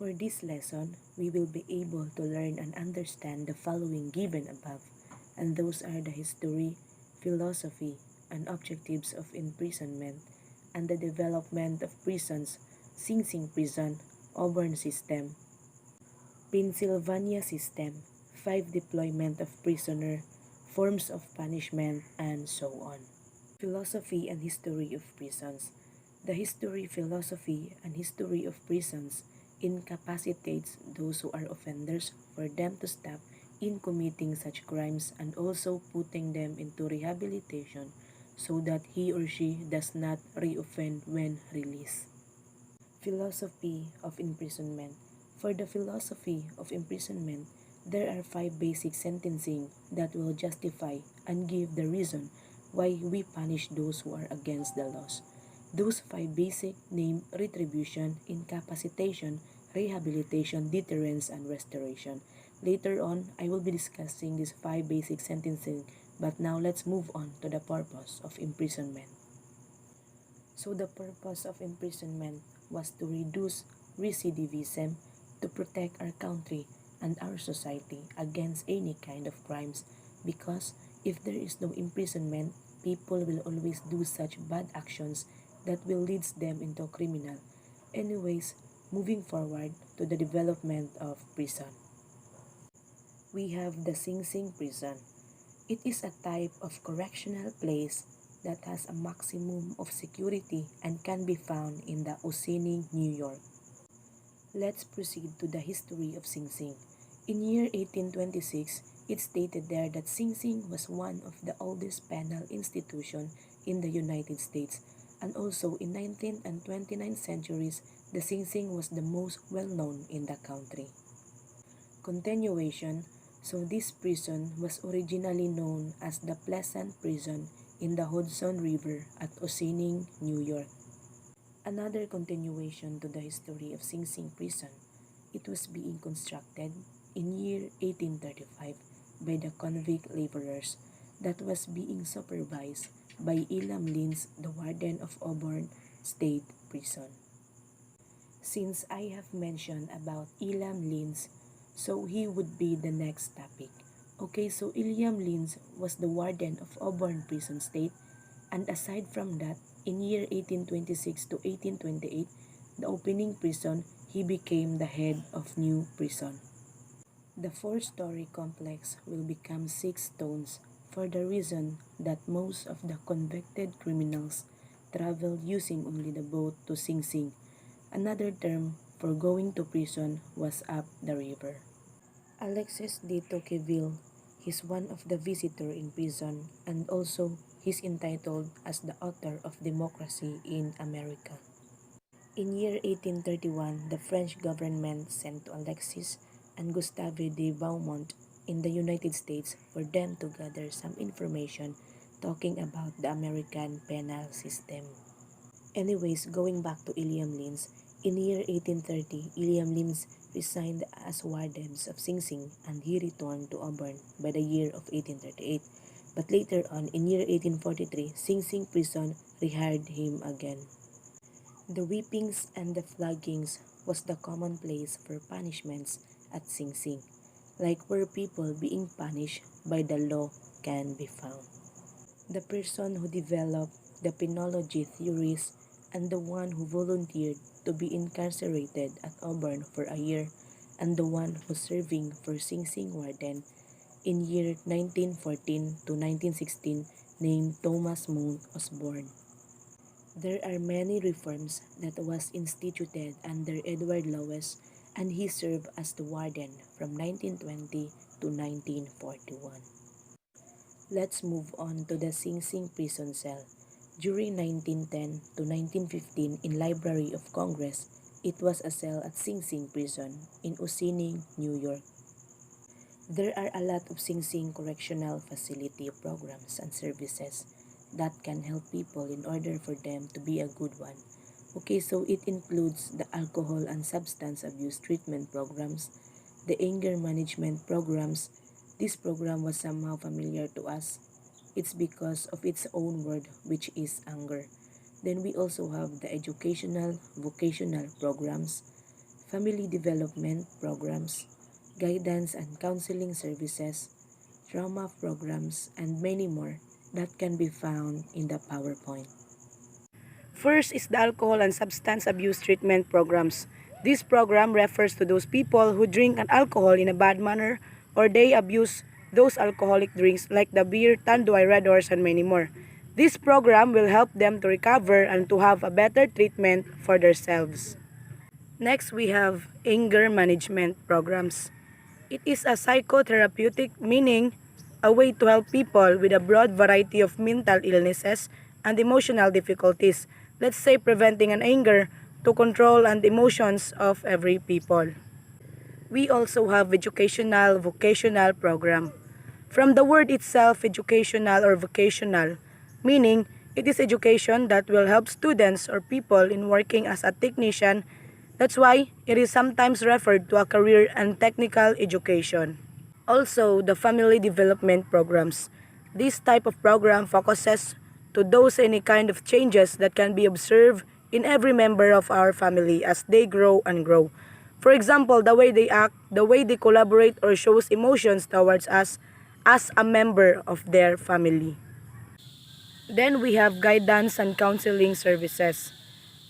For this lesson, we will be able to learn and understand the following given above, and those are the history, philosophy, and objectives of imprisonment, and the development of prisons, Sing Sing Prison, Auburn System, Pennsylvania System, 5 deployment of prisoner, forms of punishment, and so on. Philosophy and history of prisons. The history, philosophy, and history of prisons incapacitates those who are offenders for them to stop in committing such crimes and also putting them into rehabilitation so that he or she does not reoffend when released. Philosophy of imprisonment. For the philosophy of imprisonment, there are 5 basic sentencing that will justify and give the reason why we punish those who are against the laws. Those 5 basic name retribution, incapacitation, rehabilitation, deterrence, and restoration. Later on, I will be discussing these 5 basic sentencing, but now let's move on to the purpose of imprisonment. So the purpose of imprisonment was to reduce recidivism, to protect our country and our society against any kind of crimes, because if there is no imprisonment, people will always do such bad actions that will lead them into criminal. Anyways, moving forward to the development of prison. We have the Sing Sing prison. It is a type of correctional place that has a maximum of security and can be found in the Ossining, New York. Let's proceed to the history of Sing Sing. In year 1826, it stated there that Sing Sing was one of the oldest penal institutions in the United States, and also in 19th and 29th centuries, the Sing Sing was the most well-known in the country. Continuation. So this prison was originally known as the Pleasant Prison in the Hudson River at Ossining, New York. Another continuation to the history of Sing Sing Prison. It was being constructed in year 1835 by the convict laborers that was being supervised by Elam Lins, the warden of Auburn State Prison. Since I have mentioned about Elam Lins, so he would be the next topic. Okay, so William Lins was the warden of Auburn Prison State, and aside from that, in year 1826 to 1828, the opening prison, he became the head of new prison. The 4-story complex will become 6 stones for the reason that most of the convicted criminals traveled using only the boat to Sing Sing. Another term for going to prison was up the river. Alexis de Tocqueville is one of the visitors in prison, and also he's entitled as the author of Democracy in America. In year 1831, the French government sent to Alexis and Gustave de Beaumont in the United States for them to gather some information talking about the American penal system. Anyways, going back to William Lins, in year 1830, William Lins resigned as wardens of Sing Sing and he returned to Auburn by the year of 1838. But later on, in year 1843, Sing Sing prison rehired him again. The whippings and the floggings was the commonplace for punishments at Sing Sing, like where people being punished by the law can be found. The person who developed the penology theories and the one who volunteered to be incarcerated at Auburn for a year and the one who serving for Sing Sing warden in year 1914 to 1916 named Thomas Mount Osborne. There are many reforms that was instituted under Edward Lowes, and he served as the warden from 1920 to 1941. Let's move on to the Sing Sing prison cell. During 1910 to 1915 in Library of Congress, it was a cell at Sing Sing prison in Ossining, New York. There are a lot of Sing Sing correctional facility programs and services that can help people in order for them to be a good one. Okay, so it includes the alcohol and substance abuse treatment programs, the anger management programs. This program was somehow familiar to us. It's because of its own word, which is anger. Then we also have the educational, vocational programs, family development programs, guidance and counseling services, trauma programs, and many more that can be found in the PowerPoint. First is the alcohol and substance abuse treatment programs. This program refers to those people who drink an alcohol in a bad manner or they abuse those alcoholic drinks like the beer, tanduay, red horse, and many more. This program will help them to recover and to have a better treatment for themselves. Next, we have anger management programs. It is a psychotherapeutic, meaning a way to help people with a broad variety of mental illnesses and emotional difficulties. Let's say preventing an anger to control and emotions of every people. We also have educational vocational program. From the word itself, educational or vocational, meaning it is education that will help students or people in working as a technician. That's why it is sometimes referred to a career and technical education. Also, the family development programs. This type of program focuses to those any kind of changes that can be observed in every member of our family as they grow and grow. For example, the way they act, the way they collaborate or shows emotions towards us as a member of their family. Then we have guidance and counseling services.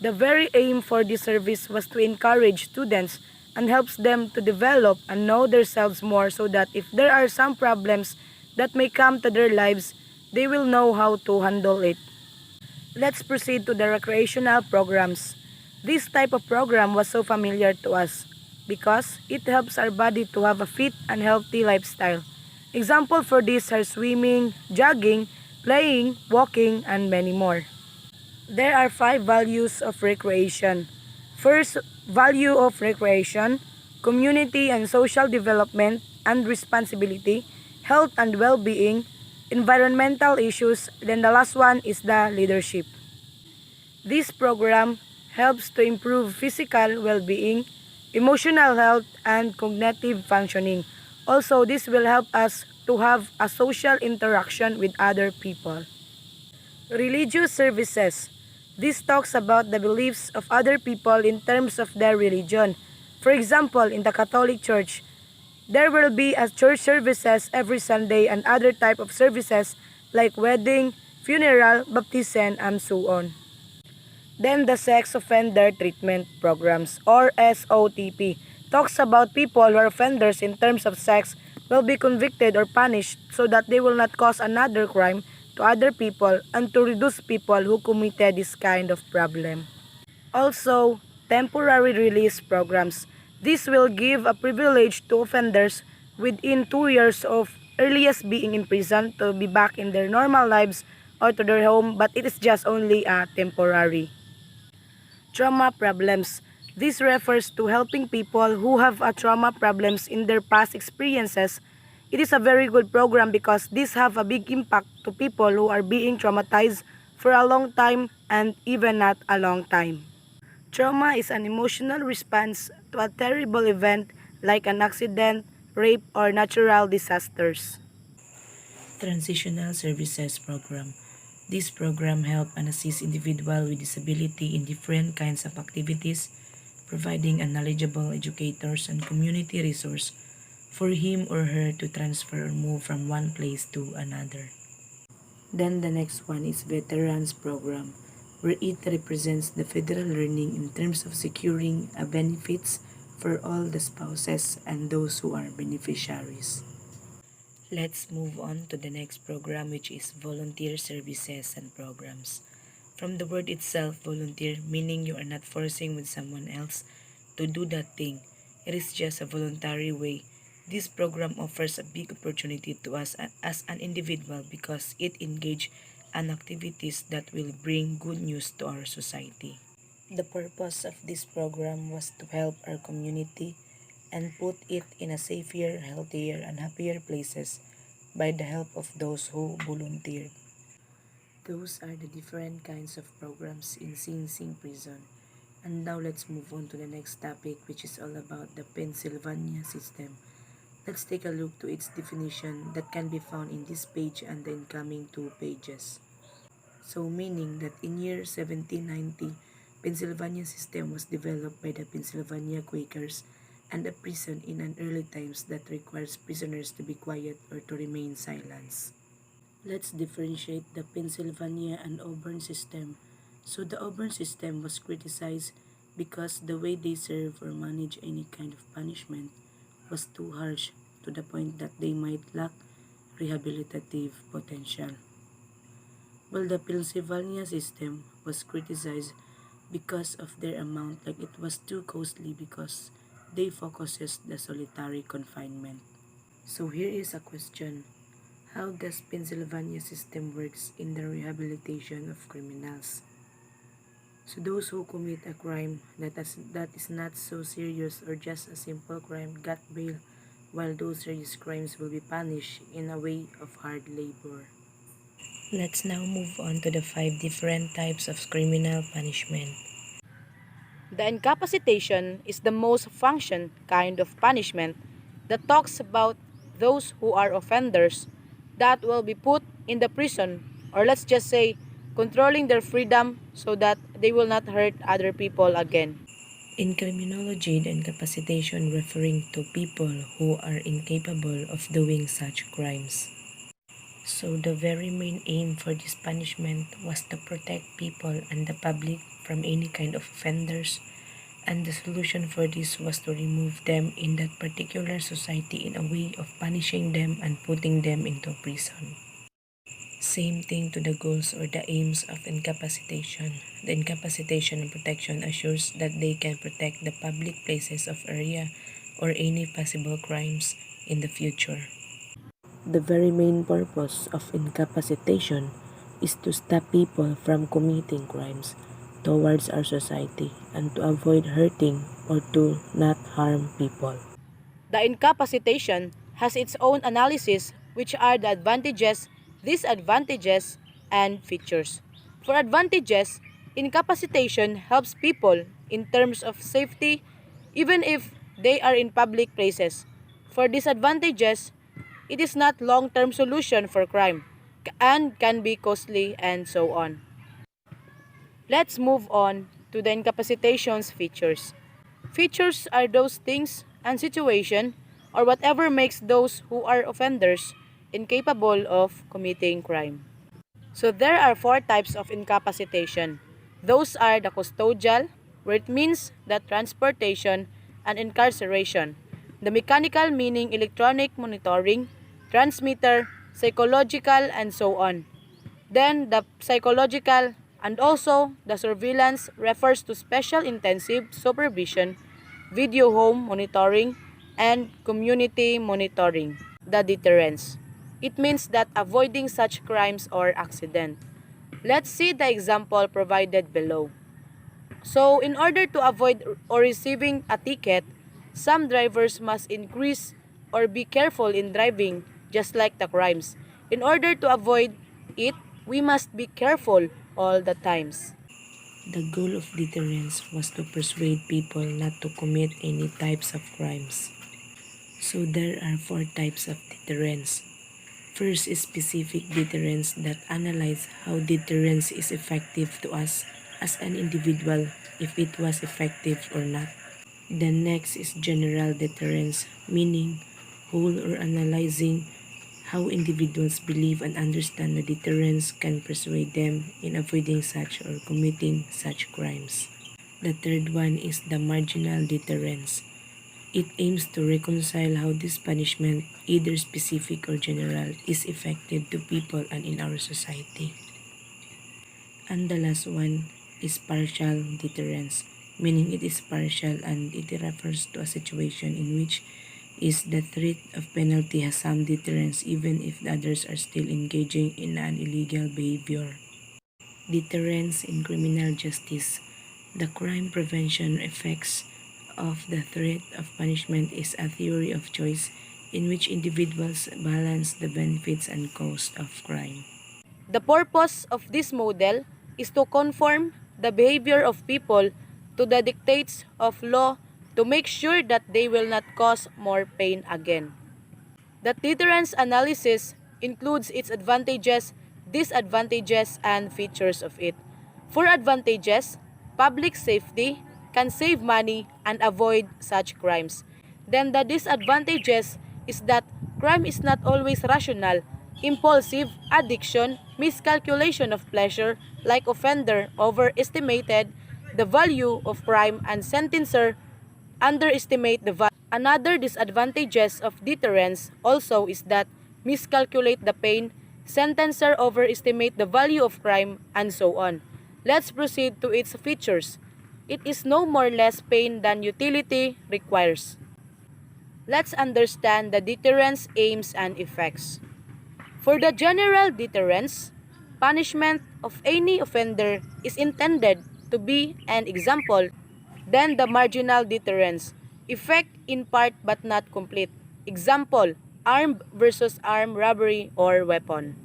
The very aim for this service was to encourage students and helps them to develop and know themselves more so that if there are some problems that may come to their lives, they will know how to handle it. Let's proceed to the recreational programs. This type of program was so familiar to us because it helps our body to have a fit and healthy lifestyle. Example for this are swimming, jogging, playing, walking, and many more. There are five values of recreation. First, value of recreation, community and social development and responsibility, health and well-being, environmental issues, then the last one is the leadership. This program helps to improve physical well-being, emotional health, and cognitive functioning. Also, this will help us to have a social interaction with other people. Religious services. This talks about the beliefs of other people in terms of their religion. For example, in the Catholic Church, there will be a church services every Sunday and other type of services like wedding, funeral, baptism, and so on. Then the sex offender treatment programs or SOTP talks about people who are offenders in terms of sex will be convicted or punished so that they will not cause another crime to other people and to reduce people who committed this kind of problem. Also, temporary release programs. This will give a privilege to offenders within 2 years of earliest being in prison to be back in their normal lives or to their home, but it is just only a temporary. Trauma problems. This refers to helping people who have a trauma problems in their past experiences. It is a very good program because this have a big impact to people who are being traumatized for a long time and even not a long time. Trauma is an emotional response to a terrible event like an accident, rape, or natural disasters. Transitional Services Program. This program help and assist individuals with disability in different kinds of activities, providing a knowledgeable educators and community resource for him or her to transfer or move from one place to another. Then the next one is Veterans Program, where it represents the federal learning in terms of securing a benefits for all the spouses and those who are beneficiaries. Let's move on to the next program, which is volunteer services and programs. From the word itself, volunteer, meaning you are not forcing with someone else to do that thing. It is just a voluntary way. This program offers a big opportunity to us as an individual because it engages in activities that will bring good news to our society. The purpose of this program was to help our community and put it in a safer, healthier, and happier places by the help of those who volunteered. Those are the different kinds of programs in Sing Sing Prison. And now let's move on to the next topic, which is all about the Pennsylvania system. Let's take a look to its definition that can be found in this page and the incoming two pages. So meaning that in year 1790, Pennsylvania system was developed by the Pennsylvania Quakers and a prison in an early times that requires prisoners to be quiet or to remain silent. Let's differentiate the Pennsylvania and Auburn system. So the Auburn system was criticized because the way they serve or manage any kind of punishment was too harsh to the point that they might lack rehabilitative potential. While the Pennsylvania system was criticized because of their amount, like it was too costly because they focuses the solitary confinement. So here is a question. How does Pennsylvania system works in the rehabilitation of criminals? So those who commit a crime that is not so serious or just a simple crime got bail, while those serious crimes will be punished in a way of hard labor. Let's now move on to the 5 different types of criminal punishment. The incapacitation is the most function kind of punishment that talks about those who are offenders that will be put in the prison, or let's just say controlling their freedom so that they will not hurt other people again. In criminology, the incapacitation referring to people who are incapable of doing such crimes. So the very main aim for this punishment was to protect people and the public from any kind of offenders, and the solution for this was to remove them in that particular society in a way of punishing them and putting them into prison. Same thing to the goals or the aims of incapacitation. The incapacitation and protection assures that they can protect the public places of area or any possible crimes in the future. The very main purpose of incapacitation is to stop people from committing crimes towards our society and to avoid hurting or to not harm people. The incapacitation has its own analysis, which are the advantages, disadvantages, and features. For advantages, incapacitation helps people in terms of safety even if they are in public places. For disadvantages, it is not long-term solution for crime and can be costly and so on. Let's move on to the incapacitation's features. Features are those things and situation or whatever makes those who are offenders incapable of committing crime. So there are 4 types of incapacitation. Those are the custodial, where it means the transportation and incarceration. The mechanical meaning electronic monitoring, transmitter, psychological, and so on. Then the psychological and also the surveillance refers to special intensive supervision, video home monitoring, and community monitoring. The deterrence. It means that avoiding such crimes or accident. Let's see the example provided below. So, in order to avoid or receiving a ticket, some drivers must increase or be careful in driving, just like the crimes. In order to avoid it, we must be careful all the times. The goal of deterrence was to persuade people not to commit any types of crimes. So there are 4 types of deterrence. First is specific deterrence that analyze how deterrence is effective to us as an individual, if it was effective or not. The next is general deterrence, meaning whole or analyzing how individuals believe and understand the deterrence can persuade them in avoiding such or committing such crimes. The third one is the marginal deterrence. It aims to reconcile how this punishment, either specific or general, is effective to people and in our society. And the last one is partial deterrence, meaning it is partial and it refers to a situation in which is the threat of penalty has some deterrence even if the others are still engaging in an illegal behavior. Deterrence in criminal justice. The crime prevention effects of the threat of punishment is a theory of choice in which individuals balance the benefits and cost of crime. The purpose of this model is to conform the behavior of people to the dictates of law to make sure that they will not cause more pain again. The deterrence analysis includes its advantages, disadvantages, and features of it. For advantages, public safety, can save money, and avoid such crimes. Then the disadvantages is that crime is not always rational, impulsive, addiction, miscalculation of pleasure, like offender overestimated the value of crime and sentencer underestimate the value. Another disadvantages of deterrence also is that miscalculate the pain, sentencer overestimate the value of crime, and so on. Let's proceed to its features. It is no more less pain than utility requires. Let's understand the deterrence aims and effects. For the general deterrence, punishment of any offender is intended to be an example. Then the marginal deterrence, effect in part but not complete. Example, armed versus armed robbery or weapon.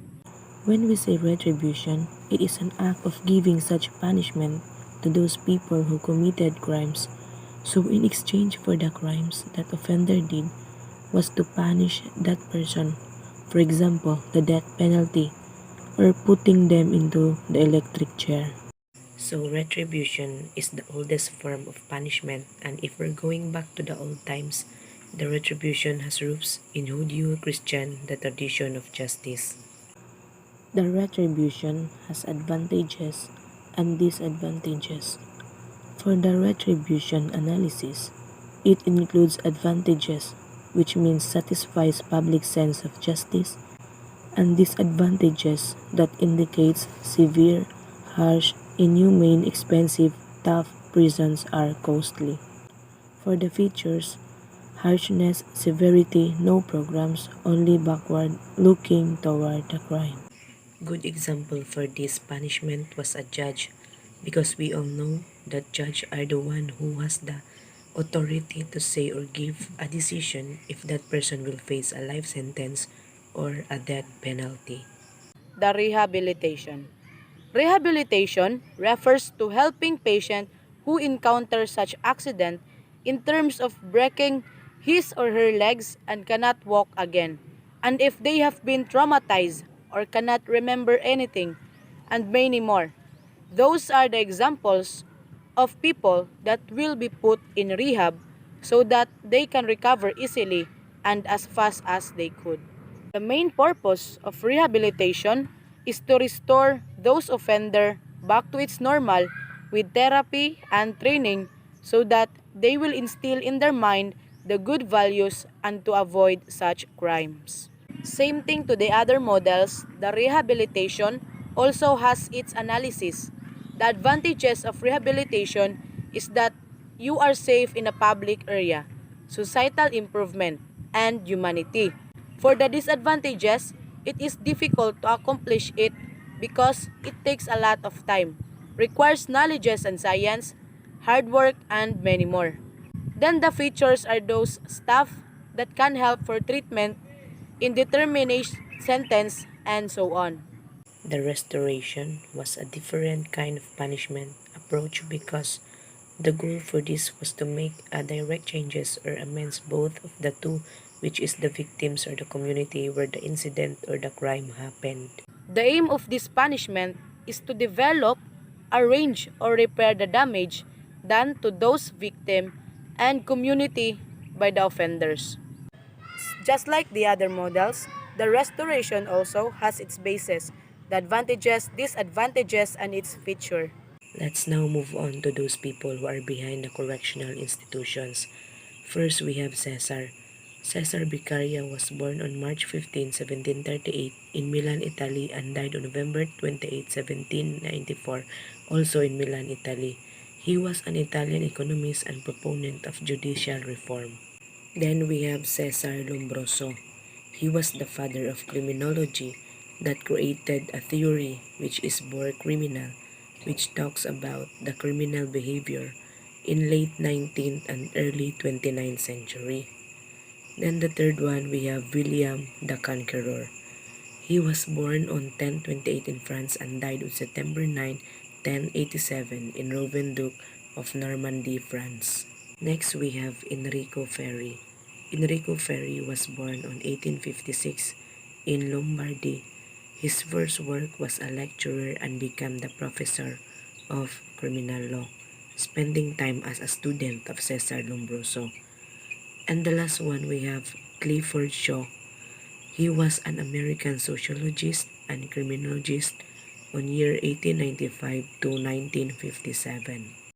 When we say retribution, it is an act of giving such punishment to those people who committed crimes. So in exchange for the crimes that offender did was to punish that person, for example, the death penalty, or putting them into the electric chair. So retribution is the oldest form of punishment, and if we're going back to the old times, the retribution has roots in Judeo-Christian, the tradition of justice. The retribution has advantages and disadvantages. For the retribution analysis, it includes advantages, which means satisfies public sense of justice, and disadvantages that indicates severe, harsh, inhumane, expensive, tough prisons are costly. For the features, harshness, severity, no programs, only backward looking toward the crime. Good example for this punishment was a judge, because we all know that judges are the one who has the authority to say or give a decision if that person will face a life sentence or a death penalty. The rehabilitation. Rehabilitation refers to helping patient who encounter such accident in terms of breaking his or her legs and cannot walk again, and if they have been traumatized or cannot remember anything, and many more. Those are the examples of people that will be put in rehab so that they can recover easily and as fast as they could. The main purpose of rehabilitation is to restore those offender back to its normal with therapy and training so that they will instill in their mind the good values and to avoid such crimes. Same thing to the other models, the rehabilitation also has its analysis. The advantages of rehabilitation is that you are safe in a public area, societal improvement, and humanity. For the disadvantages, it is difficult to accomplish it because it takes a lot of time, requires knowledges and science, hard work, and many more. Then the features are those stuff that can help for treatment, indeterminate sentence, and so on. The restoration was a different kind of punishment approach because the goal for this was to make a direct changes or amends both of the two, which is the victims or the community where the incident or the crime happened. The aim of this punishment is to develop, arrange, or repair the damage done to those victim and community by the offenders. Just like the other models, the restoration also has its basis, the advantages, disadvantages, and its feature. Let's now move on to those people who are behind the correctional institutions. First, we have Cesar. Cesar Beccaria was born on March 15, 1738 in Milan, Italy and died on November 28, 1794, also in Milan, Italy. He was an Italian economist and proponent of judicial reform. Then we have Cesar Lombroso. He was the father of criminology that created a theory which is more criminal, which talks about the criminal behavior in late 19th and early 29th century. Then the third one we have William the Conqueror. He was born on 1028 in France and died on September 9, 1087 in Rouen-Duc of Normandy, France. Next we have Enrico Ferri. Enrico Ferri was born on 1856 in Lombardy. His first work was a lecturer and became the professor of criminal law. spending time as a student of Cesar Lombroso. And the last one we have Clifford Shaw. He was an American sociologist and criminologist on year 1895 to 1957.